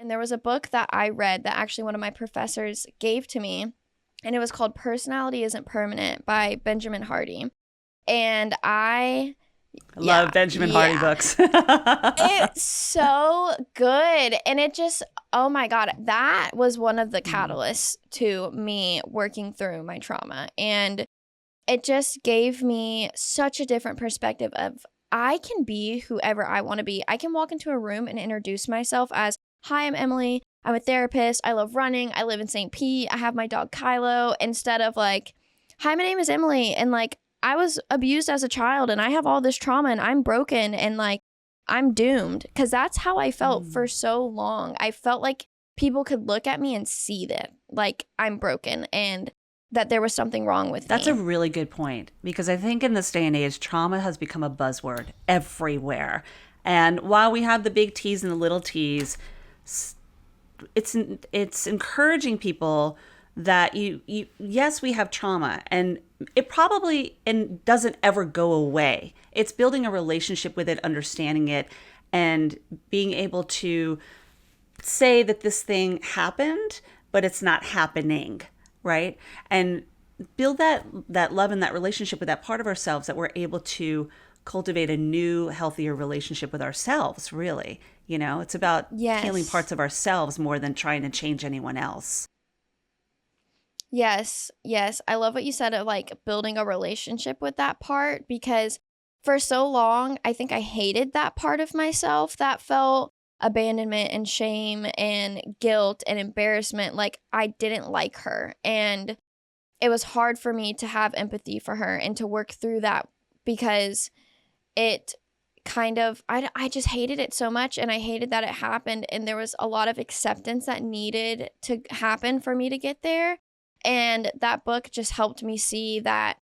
And there was a book that I read that actually one of my professors gave to me, and it was called Personality Isn't Permanent by Benjamin Hardy. And I love Benjamin Hardy books. It's so good. And it just, oh my God, that was one of the catalysts to me working through my trauma. And it just gave me such a different perspective of I can be whoever I want to be. I can walk into a room and introduce myself as, hi, I'm Emily. I'm a therapist. I love running. I live in St. Pete. I have my dog Kylo, instead of like, hi, my name is Emily. And like, I was abused as a child and I have all this trauma and I'm broken and like, I'm doomed. Because that's how I felt for so long. I felt like people could look at me and see that like I'm broken and that there was something wrong with me. That's a really good point, because I think in this day and age, trauma has become a buzzword everywhere. And while we have the big T's and the little T's, it's encouraging people that yes, we have trauma, and it probably doesn't ever go away. It's building a relationship with it, understanding it, and being able to say that this thing happened, but it's not happening, right? And build that love and that relationship with that part of ourselves, that we're able to cultivate a new, healthier relationship with ourselves, really. You know, it's about healing parts of ourselves more than trying to change anyone else. Yes. I love what you said of like building a relationship with that part, because for so long, I think I hated that part of myself that felt abandonment and shame and guilt and embarrassment. Like I didn't like her. And it was hard for me to have empathy for her and to work through that, because it kind of, I just hated it so much, and I hated that it happened, and there was a lot of acceptance that needed to happen for me to get there. And that book just helped me see that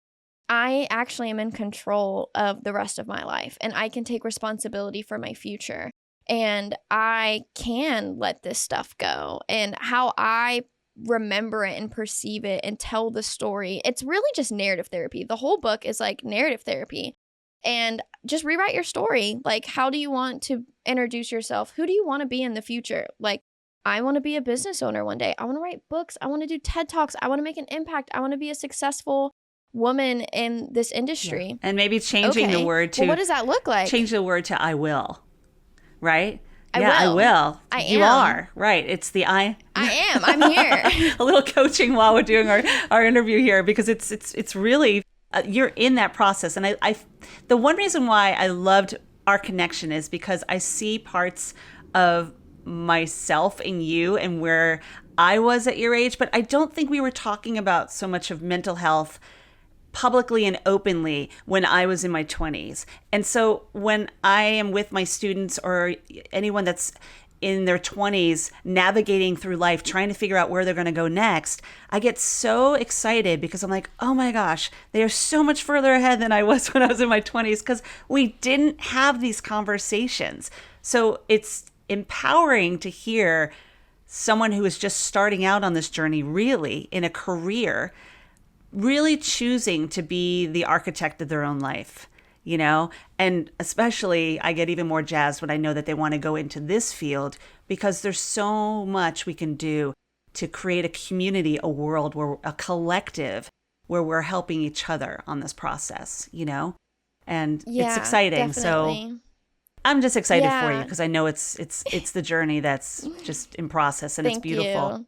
I actually am in control of the rest of my life, and I can take responsibility for my future, and I can let this stuff go. And how I remember it and perceive it and tell the story, it's really just narrative therapy. The whole book is like narrative therapy. And just rewrite your story. Like, how do you want to introduce yourself? Who do you want to be in the future? Like, I want to be a business owner one day. I want to write books. I want to do TED Talks. I want to make an impact. I want to be a successful woman in this industry. Yeah. And maybe changing the word to... Well, what does that look like? Change the word to I will, right? I will. I am. You are, right. It's the I am. I'm here. A little coaching while we're doing our interview here, because it's really... you're in that process. And I the one reason why I loved our connection is because I see parts of myself in you and where I was at your age, but I don't think we were talking about so much of mental health publicly and openly when I was in my 20s. And so when I am with my students or anyone that's in their 20s navigating through life, trying to figure out where they're going to go next, I get so excited because I'm like, oh my gosh, they are so much further ahead than I was when I was in my 20s, because we didn't have these conversations. So it's empowering to hear someone who is just starting out on this journey, really in a career, really choosing to be the architect of their own life. You know, and especially I get even more jazzed when I know that they want to go into this field, because there's so much we can do to create a community, a world, where a collective where we're helping each other on this process, you know, and it's exciting. Definitely. So I'm just excited for you, because I know it's the journey that's just in process, and it's beautiful. You.